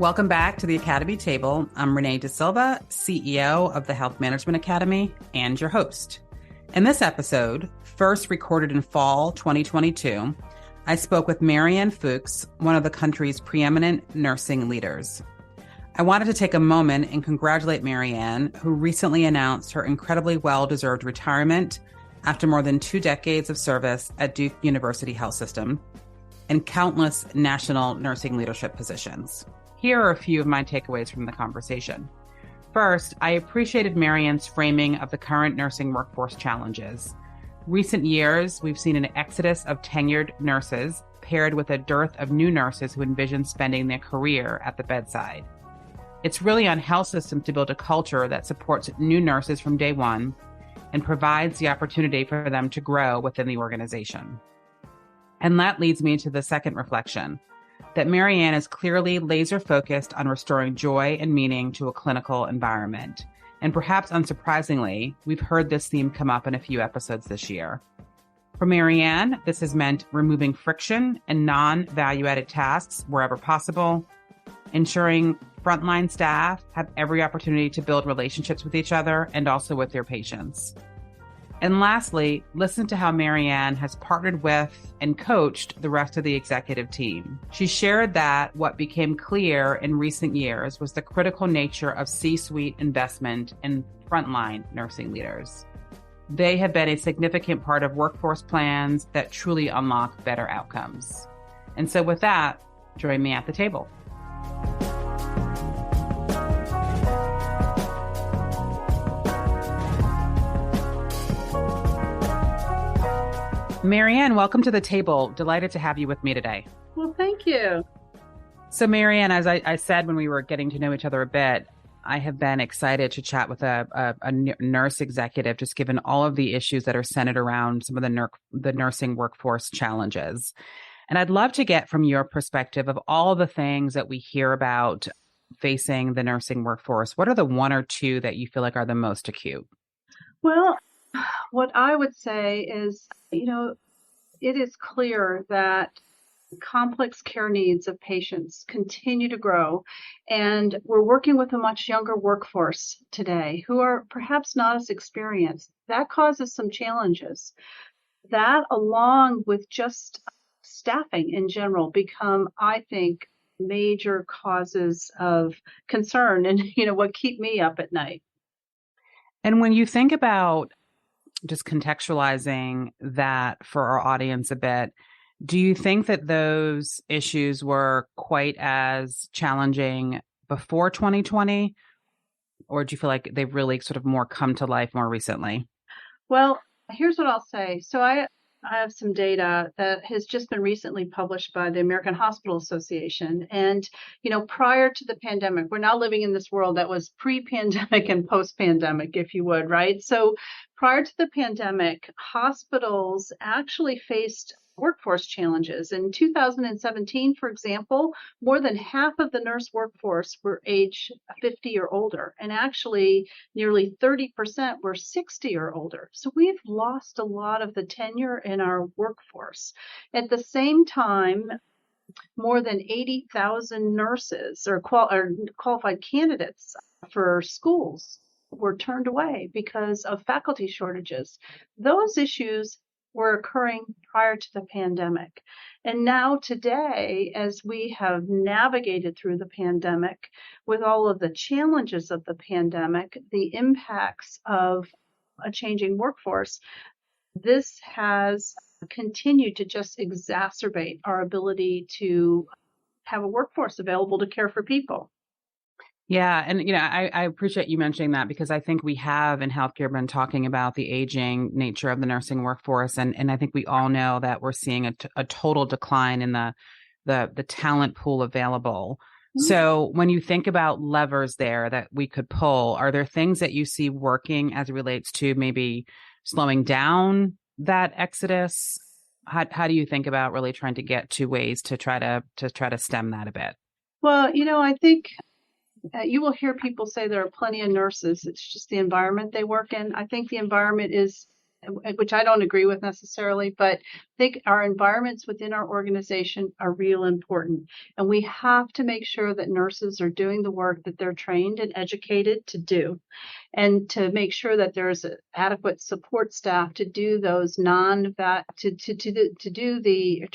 Welcome back to the Academy Table. I'm Renee DeSilva, CEO of the Health Management Academy and your host. In this episode, first recorded in fall 2022, I spoke with Marianne Fuchs, one of the country's preeminent nursing leaders. I wanted to take a moment and congratulate Marianne, who recently announced her incredibly well-deserved retirement after more than 2 decades of service at Duke University Health System and countless national nursing leadership positions. Here are a few of my takeaways from the conversation. First, I appreciated Marianne's framing of the current nursing workforce challenges. Recent years, we've seen an exodus of tenured nurses paired with a dearth of new nurses who envision spending their career at the bedside. It's really on health systems to build a culture that supports new nurses from day one and provides the opportunity for them to grow within the organization. And that leads me to the second reflection, that Marianne is clearly laser focused on restoring joy and meaning to a clinical environment. And perhaps unsurprisingly, we've heard this theme come up in a few episodes this year. For Marianne, this has meant removing friction and non-value-added tasks wherever possible, ensuring frontline staff have every opportunity to build relationships with each other and also with their patients. And lastly, listen to how Marianne has partnered with and coached the rest of the executive team. She shared that what became clear in recent years was the critical nature of C-suite investment in frontline nursing leaders. They have been a significant part of workforce plans that truly unlock better outcomes. And so with that, join me at the table. Marianne, welcome to the table. Delighted to have you with me today. Well, thank you. So Marianne, as I said when we were getting to know each other a bit, I have been excited to chat with a nurse executive, just given all of the issues that are centered around some of the nursing workforce challenges. And I'd love to get from your perspective of all the things that we hear about facing the nursing workforce. What are the one or two that you feel like are the most acute? Well, what I would say is, it is clear that complex care needs of patients continue to grow, and we're working with a much younger workforce today who are perhaps not as experienced. That causes some challenges. That, along with just staffing in general, become, I think, major causes of concern and, what keep me up at night. And when you think about just contextualizing that for our audience a bit, do you think that those issues were quite as challenging before 2020, or do you feel like they've really sort of more come to life more recently? Well, here's what I'll say. So I have some data that has just been recently published by the American Hospital Association. And, prior to the pandemic, we're now living in this world that was pre-pandemic and post-pandemic, if you would, right? So prior to the pandemic, hospitals actually faced workforce challenges. In 2017, for example, more than half of the nurse workforce were age 50 or older, and actually nearly 30% were 60 or older. So we've lost a lot of the tenure in our workforce. At the same time, more than 80,000 nurses or qualified candidates for schools were turned away because of faculty shortages. Those issues were occurring prior to the pandemic. And now today, as we have navigated through the pandemic, with all of the challenges of the pandemic, the impacts of a changing workforce, this has continued to just exacerbate our ability to have a workforce available to care for people. Yeah. And, I appreciate you mentioning that, because I think we have in healthcare been talking about the aging nature of the nursing workforce. And I think we all know that we're seeing a total decline in the talent pool available. Mm-hmm. So when you think about levers there that we could pull, are there things that you see working as it relates to maybe slowing down that exodus? How do you think about really trying to get to ways to try to stem that a bit? Well, I think you will hear people say there are plenty of nurses. It's just the environment they work in. I think the environment is which I don't agree with necessarily, but I think our environments within our organization are real important. And we have to make sure that nurses are doing the work that they're trained and educated to do, and to make sure that there's adequate support staff to do those to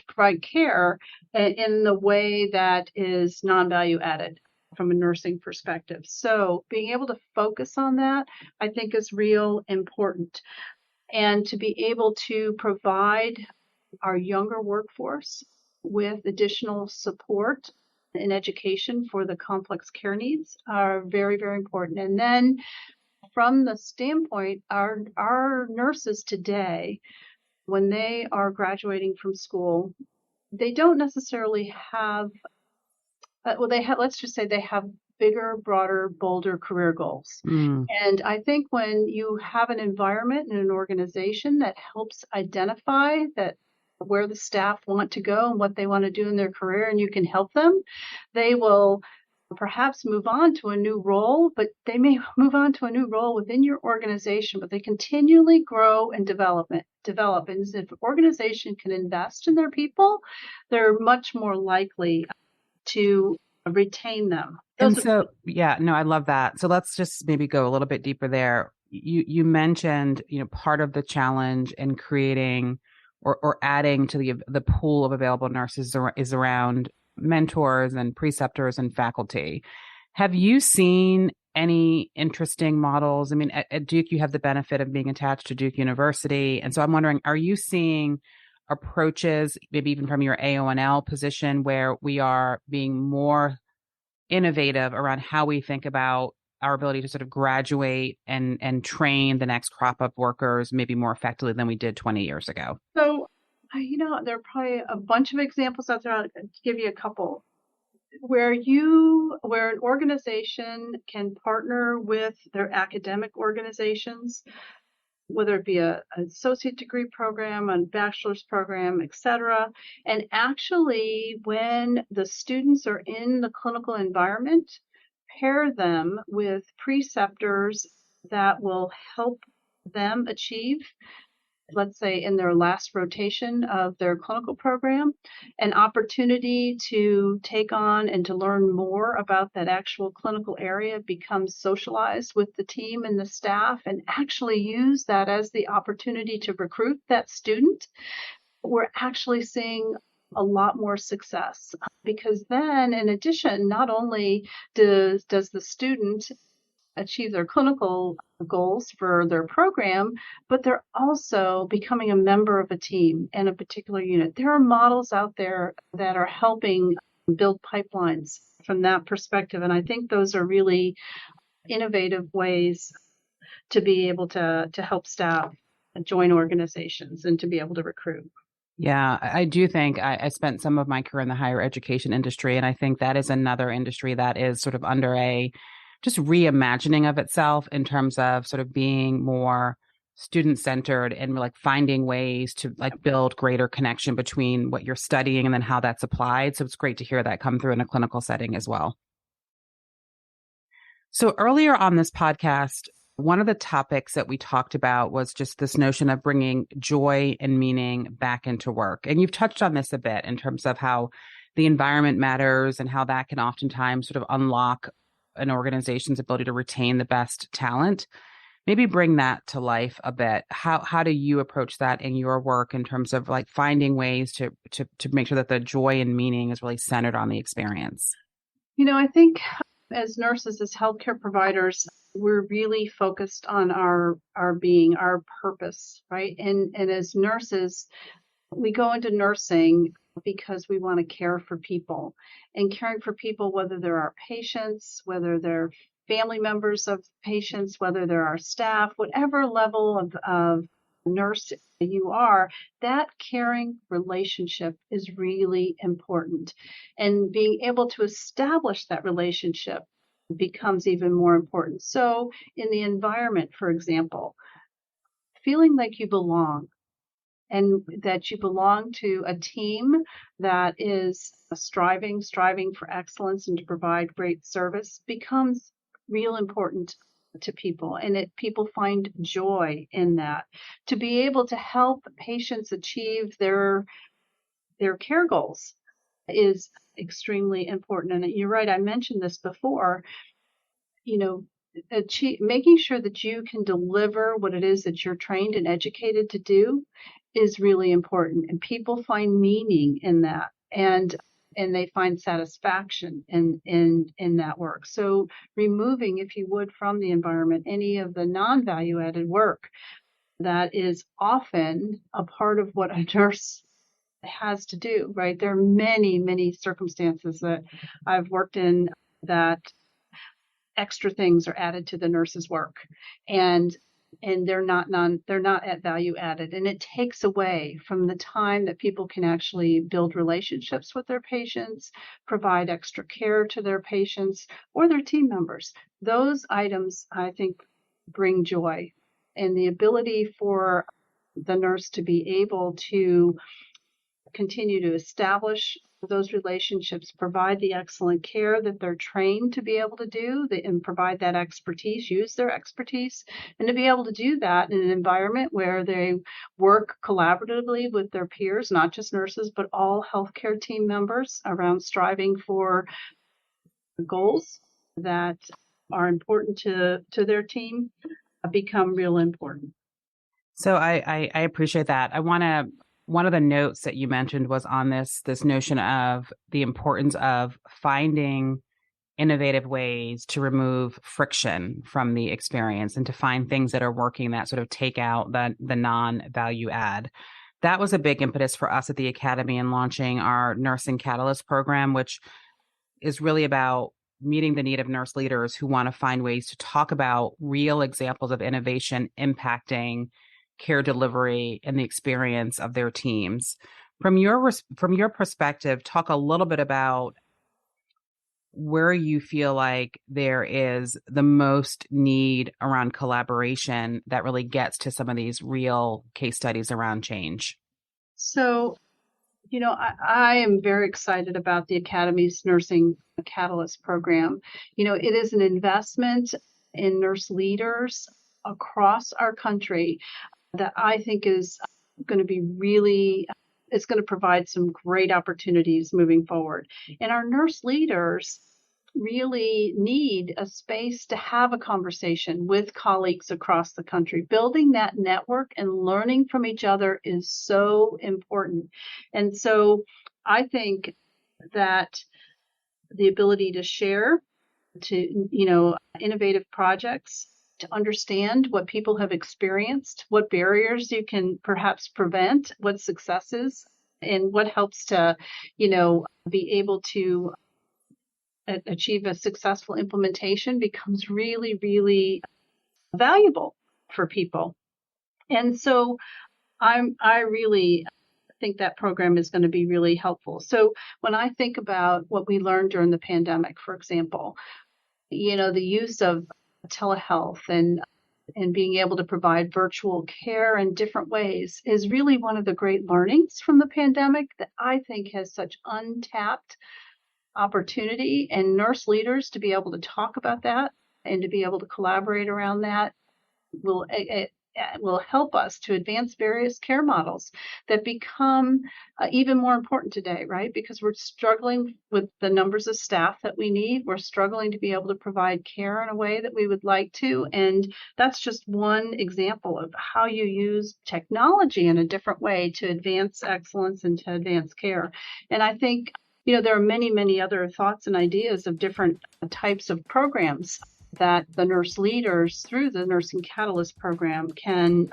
provide care in the way that is non-value added from a nursing perspective. So being able to focus on that, I think, is real important. And to be able to provide our younger workforce with additional support and education for the complex care needs are very, very important. And then from the standpoint, our nurses today, when they are graduating from school, they don't necessarily have, let's just say they have bigger, broader, bolder career goals. And I think when you have an environment and an organization that helps identify that where the staff want to go and what they want to do in their career, and you can help them, they will perhaps move on to a new role, but they may move on to a new role within your organization, but they continually grow and develop. And if an organization can invest in their people, they're much more likely to retain them. I love that. So let's just maybe go a little bit deeper there. You mentioned, part of the challenge in creating or adding to the pool of available nurses is around mentors and preceptors and faculty. Have you seen any interesting models? I mean, at Duke, you have the benefit of being attached to Duke University. And so I'm wondering, are you seeing approaches, maybe even from your AONL position, where we are being more innovative around how we think about our ability to sort of graduate and train the next crop of workers maybe more effectively than we did 20 years ago? So, there are probably a bunch of examples out there. I'll give you a couple where an organization can partner with their academic organizations, whether it be an associate degree program, a bachelor's program, et cetera. And actually, when the students are in the clinical environment, pair them with preceptors that will help them achieve, let's say in their last rotation of their clinical program, an opportunity to take on and to learn more about that actual clinical area, become socialized with the team and the staff, and actually use that as the opportunity to recruit that student. We're actually seeing a lot more success, because then, in addition, not only does the student achieve their clinical goals for their program, but they're also becoming a member of a team and a particular unit. There are models out there that are helping build pipelines from that perspective. And I think those are really innovative ways to be able to help staff join organizations and to be able to recruit. Yeah, I do think I spent some of my career in the higher education industry, and I think that is another industry that is sort of under a just reimagining of itself in terms of sort of being more student-centered and like finding ways to like build greater connection between what you're studying and then how that's applied. So it's great to hear that come through in a clinical setting as well. So earlier on this podcast, one of the topics that we talked about was just this notion of bringing joy and meaning back into work. And you've touched on this a bit in terms of how the environment matters and how that can oftentimes sort of unlock an organization's ability to retain the best talent. Maybe bring that to life a bit. How do you approach that in your work in terms of like finding ways to make sure that the joy and meaning is really centered on the experience? I think as nurses, as healthcare providers, we're really focused on our being, our purpose, right? And as nurses, we go into nursing because we want to care for people, and caring for people, whether they're our patients, whether they're family members of patients, whether they're our staff, whatever level of nurse you are, that caring relationship is really important. And being able to establish that relationship becomes even more important. So in the environment, for example, feeling like you belong, and that you belong to a team that is striving for excellence and to provide great service becomes real important to people, and people find joy in that. To be able to help patients achieve their care goals is extremely important. And you're right, I mentioned this before, making sure that you can deliver what it is that you're trained and educated to do is really important. And people find meaning in that. And they find satisfaction in that work. So removing, if you would, from the environment any of the non-value added work that is often a part of what a nurse has to do, right? There are many, many circumstances that I've worked in that extra things are added to the nurse's work, and they're not at value added, and it takes away from the time that people can actually build relationships with their patients, provide extra care to their patients or their team members. Those items, I think, bring joy, and the ability for the nurse to be able to continue to establish those relationships, provide the excellent care that they're trained to be able to do, and provide that expertise, use their expertise, and to be able to do that in an environment where they work collaboratively with their peers, not just nurses, but all healthcare team members around striving for goals that are important to their team, become real important. So I appreciate that. One of the notes that you mentioned was on this notion of the importance of finding innovative ways to remove friction from the experience and to find things that are working that sort of take out the non-value add. That was a big impetus for us at the Academy in launching our Nursing Catalyst program, which is really about meeting the need of nurse leaders who want to find ways to talk about real examples of innovation impacting care delivery and the experience of their teams. From your perspective, talk a little bit about where you feel like there is the most need around collaboration that really gets to some of these real case studies around change. So, I am very excited about the Academy's Nursing Catalyst program. It is an investment in nurse leaders across our country that I think is going to be it's going to provide some great opportunities moving forward. And our nurse leaders really need a space to have a conversation with colleagues across the country. Building that network and learning from each other is so important. And so I think that the ability to share, innovative projects, to understand what people have experienced, what barriers you can perhaps prevent, what successes, and what helps to, be able to achieve a successful implementation becomes really, really valuable for people. And so I really think that program is going to be really helpful. So when I think about what we learned during the pandemic, for example, the use of telehealth and being able to provide virtual care in different ways is really one of the great learnings from the pandemic that I think has such untapped opportunity, and nurse leaders to be able to talk about that and to be able to collaborate around that will help us to advance various care models that become even more important today, right? Because we're struggling with the numbers of staff that we need. We're struggling to be able to provide care in a way that we would like to. And that's just one example of how you use technology in a different way to advance excellence and to advance care. And I think, there are many, many other thoughts and ideas of different types of programs that the nurse leaders through the Nursing Catalyst program can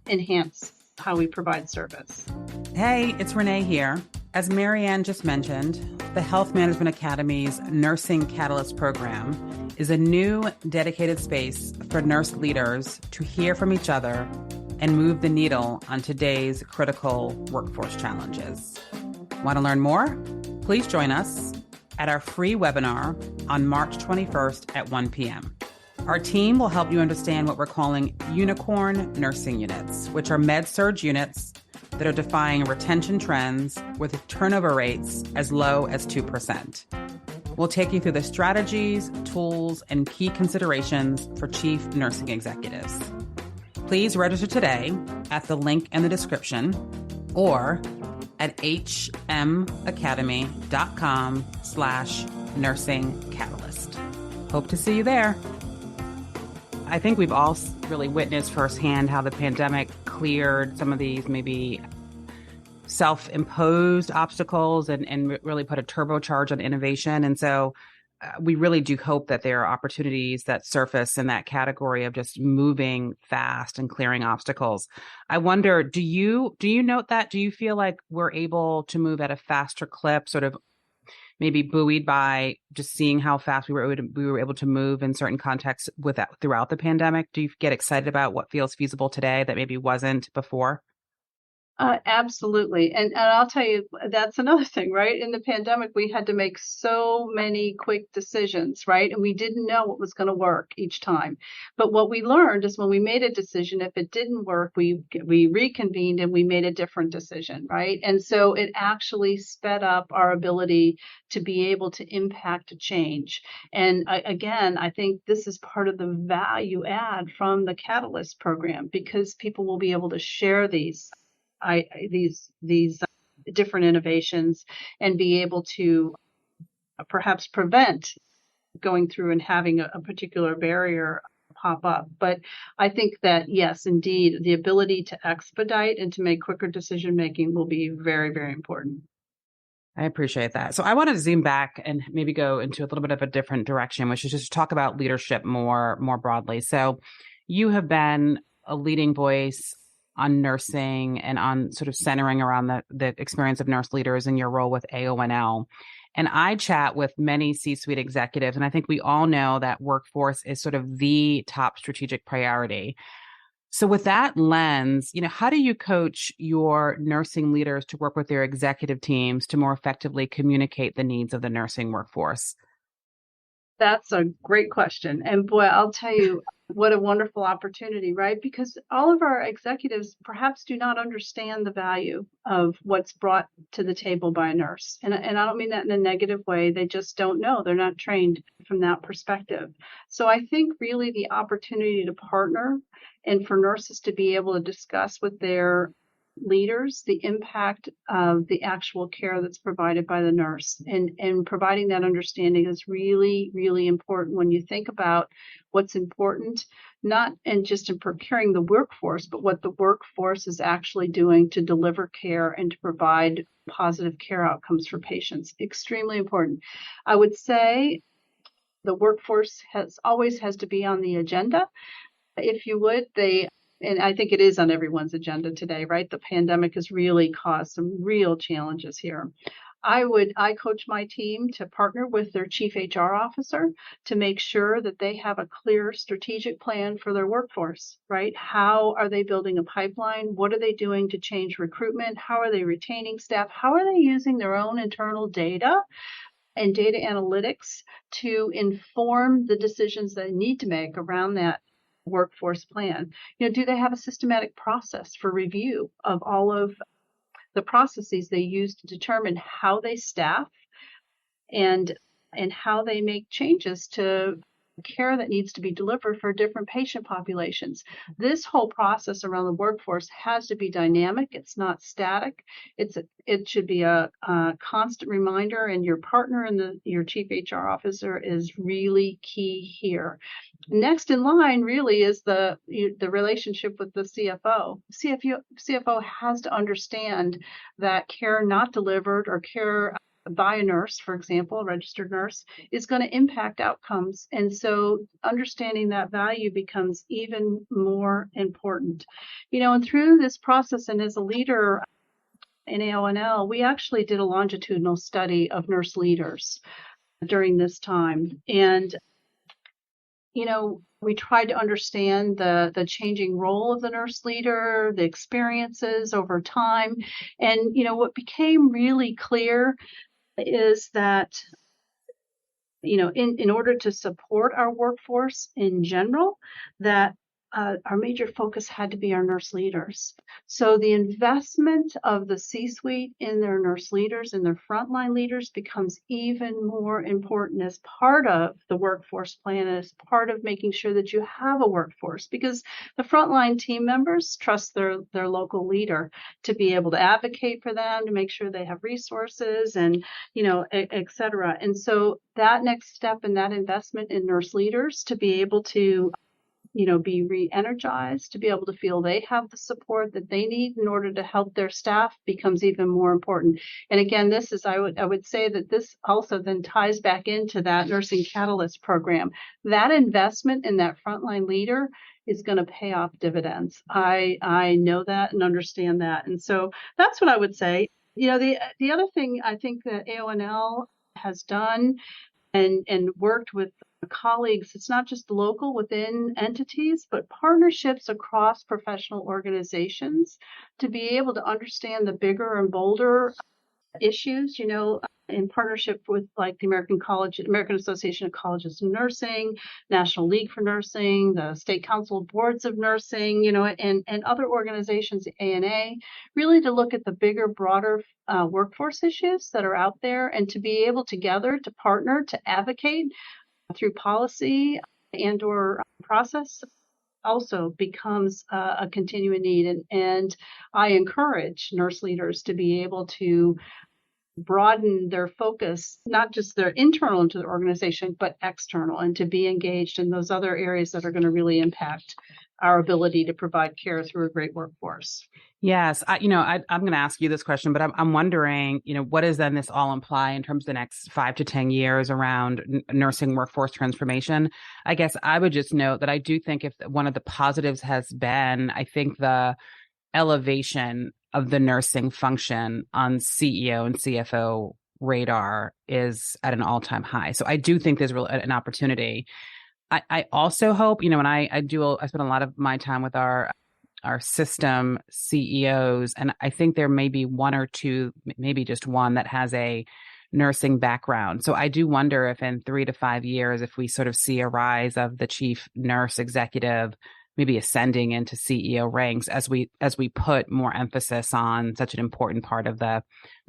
enhance how we provide service. Hey, it's Renee here. As Marianne just mentioned, the Health Management Academy's Nursing Catalyst program is a new dedicated space for nurse leaders to hear from each other and move the needle on today's critical workforce challenges. Want to learn more? Please join us at our free webinar on March 21st at 1 p.m. Our team will help you understand what we're calling unicorn nursing units, which are med-surg units that are defying retention trends with turnover rates as low as 2%. We'll take you through the strategies, tools, and key considerations for chief nursing executives. Please register today at the link in the description or at hmacademy.com/nursing catalyst. Hope to see you there. I think we've all really witnessed firsthand how the pandemic cleared some of these maybe self-imposed obstacles and really put a turbocharge on innovation. And so we really do hope that there are opportunities that surface in that category of just moving fast and clearing obstacles. I wonder, do you note that? Do you feel like we're able to move at a faster clip, sort of maybe buoyed by just seeing how fast we were able to move in certain contexts with that throughout the pandemic? Do you get excited about what feels feasible today that maybe wasn't before? Absolutely. And I'll tell you, that's another thing, right? In the pandemic, we had to make so many quick decisions, right? And we didn't know what was going to work each time. But what we learned is when we made a decision, if it didn't work, we reconvened and we made a different decision, right? And so it actually sped up our ability to be able to impact a change. And again, I think this is part of the value add from the Catalyst program, because people will be able to share these different innovations and be able to perhaps prevent going through and having a particular barrier pop up. But I think that, yes, indeed, the ability to expedite and to make quicker decision making will be very, very important. I appreciate that. So I want to zoom back and maybe go into a little bit of a different direction, which is just talk about leadership more broadly. So you have been a leading voice on nursing and on sort of centering around the experience of nurse leaders in your role with AONL. And I chat with many C-suite executives, and I think we all know that workforce is sort of the top strategic priority. So with that lens, how do you coach your nursing leaders to work with their executive teams to more effectively communicate the needs of the nursing workforce? That's a great question. And boy, I'll tell you, what a wonderful opportunity, right? Because all of our executives perhaps do not understand the value of what's brought to the table by a nurse. And I don't mean that in a negative way. They just don't know. They're not trained from that perspective. So I think really the opportunity to partner and for nurses to be able to discuss with their leaders the impact of the actual care that's provided by the nurse, and providing that understanding is really, really important when you think about what's important, not just in procuring the workforce, but what the workforce is actually doing to deliver care and to provide positive care outcomes for patients. Extremely important. I would say the workforce always has to be on the agenda. If you would, and I think it is on everyone's agenda today, right? The pandemic has really caused some real challenges here. I coach my team to partner with their chief HR officer to make sure that they have a clear strategic plan for their workforce, right? How are they building a pipeline? What are they doing to change recruitment? How are they retaining staff? How are they using their own internal data and data analytics to inform the decisions they need to make around that workforce plan? Do they have a systematic process for review of all of the processes they use to determine how they staff and how they make changes to care that needs to be delivered for different patient populations? This whole process around the workforce has to be dynamic. It's not static. It should be a constant reminder, and your partner and your chief HR officer is really key here. Next in line really is the relationship with the CFO. CFO has to understand that care not delivered or care by a nurse, for example, a registered nurse, is going to impact outcomes. And so understanding that value becomes even more important. And through this process, and as a leader in AONL, we actually did a longitudinal study of nurse leaders during this time. And we tried to understand the changing role of the nurse leader, the experiences over time. And, what became really clear is that, in order to support our workforce in general, that our major focus had to be our nurse leaders. So the investment of the C-suite in their nurse leaders and their frontline leaders becomes even more important as part of the workforce plan, as part of making sure that you have a workforce, because the frontline team members trust their local leader to be able to advocate for them, to make sure they have resources and, et cetera. And so that next step in that investment in nurse leaders to be able to be re-energized, to be able to feel they have the support that they need in order to help their staff becomes even more important. And again, I would say that this also then ties back into that Nursing Catalyst program. That investment in that frontline leader is going to pay off dividends. I know that and understand that. And so that's what I would say. The other thing I think that AONL has done and worked with colleagues, it's not just local within entities, but partnerships across professional organizations to be able to understand the bigger and bolder issues, in partnership with like the American Association of Colleges of Nursing, National League for Nursing, the State Council of Boards of Nursing, and other organizations, ANA, really to look at the bigger, broader workforce issues that are out there and to be able together to partner, to advocate through policy and or process also becomes a continuing need. And I encourage nurse leaders to be able to broaden their focus, not just their internal into the organization, but external, and to be engaged in those other areas that are going to really impact our ability to provide care through a great workforce. Yes. I'm going to ask you this question, but I'm wondering, what does then this all imply in terms of the next 5 to 10 years around nursing workforce transformation? I guess I would just note that I do think if one of the positives has been, I think the elevation of the nursing function on CEO and CFO radar is at an all-time high. So I do think there's really an opportunity. I also hope, and I spend a lot of my time with our system CEOs, and I think there may be one or two, maybe just one, that has a nursing background. So I do wonder if in 3 to 5 years, if we sort of see a rise of the chief nurse executive, maybe ascending into CEO ranks as we put more emphasis on such an important part of the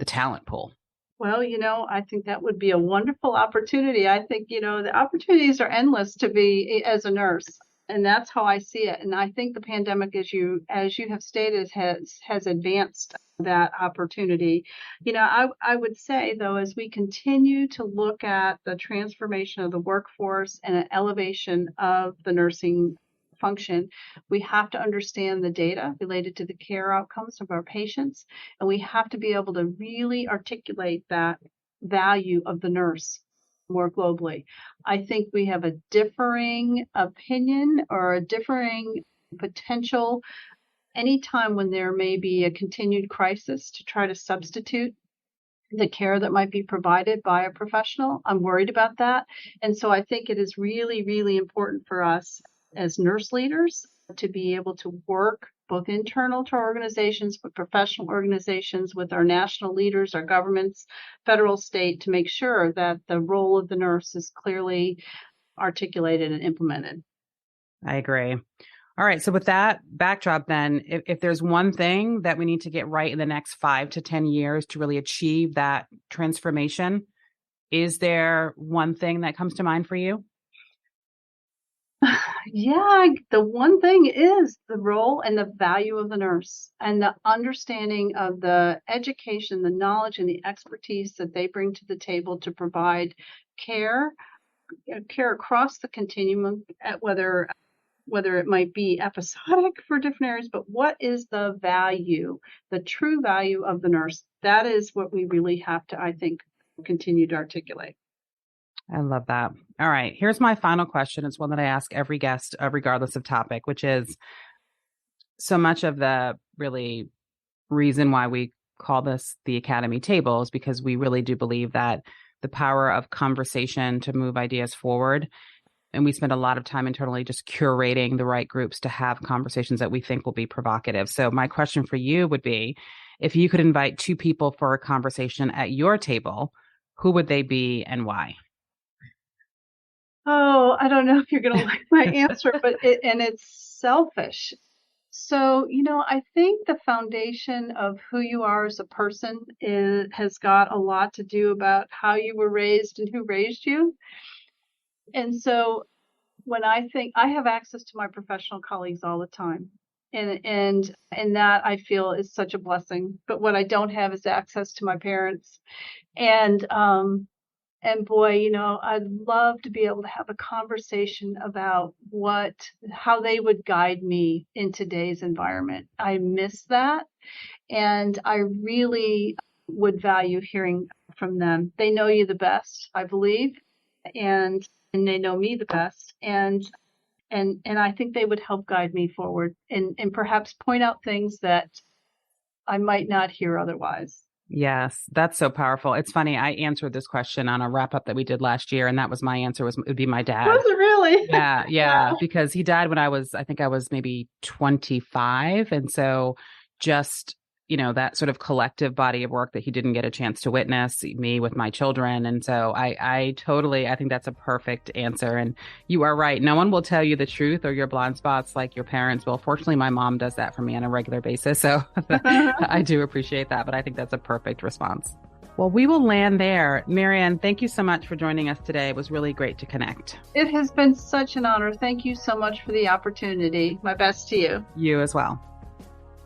talent pool. Well, I think that would be a wonderful opportunity. I think, the opportunities are endless to be as a nurse. And that's how I see it. And I think the pandemic, as you have stated, has advanced that opportunity. I would say, though, as we continue to look at the transformation of the workforce and an elevation of the nursing function, we have to understand the data related to the care outcomes of our patients. And we have to be able to really articulate that value of the nurse more globally. I think we have a differing opinion or a differing potential anytime when there may be a continued crisis to try to substitute the care that might be provided by a professional. I'm worried about that. And so I think it is really, really important for us as nurse leaders to be able to work both internal to our organizations, but professional organizations with our national leaders, our governments, federal, state, to make sure that the role of the nurse is clearly articulated and implemented. I agree. All right. So with that backdrop, then, if there's one thing that we need to get right in the next 5 to 10 years to really achieve that transformation, is there one thing that comes to mind for you? Yeah, the one thing is the role and the value of the nurse and the understanding of the education, the knowledge, and the expertise that they bring to the table to provide care across the continuum, whether it might be episodic for different areas, but what is the value, the true value of the nurse? That is what we really have to, I think, continue to articulate. I love that. All right. Here's my final question. It's one that I ask every guest, regardless of topic, which is, so much of the really reason why we call this the Academy Table is because we really do believe that the power of conversation to move ideas forward. And we spend a lot of time internally just curating the right groups to have conversations that we think will be provocative. So my question for you would be, if you could invite 2 people for a conversation at your table, who would they be and why? Oh, I don't know if you're going to like my answer, but it's selfish. So, I think the foundation of who you are as a person has got a lot to do about how you were raised and who raised you. And so when I think I have access to my professional colleagues all the time, and that I feel is such a blessing. But what I don't have is access to my parents. And boy, I'd love to be able to have a conversation about how they would guide me in today's environment. I miss that. And I really would value hearing from them. They know you the best, I believe, and they know me the best. And I think they would help guide me forward and perhaps point out things that I might not hear otherwise. Yes, that's so powerful. It's funny. I answered this question on a wrap up that we did last year, and that was my answer it would be my dad. Was it really? Yeah, because he died when I was maybe 25. And so just, that sort of collective body of work that he didn't get a chance to witness, me with my children. And so I think that's a perfect answer. And you are right. No one will tell you the truth or your blind spots like your parents will. Fortunately, my mom does that for me on a regular basis. So I do appreciate that. But I think that's a perfect response. Well, we will land there. Marianne, thank you so much for joining us today. It was really great to connect. It has been such an honor. Thank you so much for the opportunity. My best to you. You as well.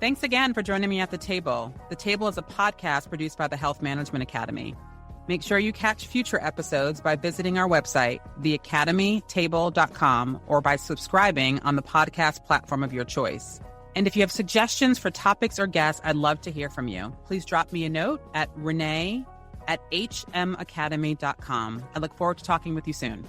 Thanks again for joining me at The Table. The Table is a podcast produced by the Health Management Academy. Make sure you catch future episodes by visiting our website, theacademytable.com, or by subscribing on the podcast platform of your choice. And if you have suggestions for topics or guests, I'd love to hear from you. Please drop me a note at Renee@hmacademy.com. I look forward to talking with you soon.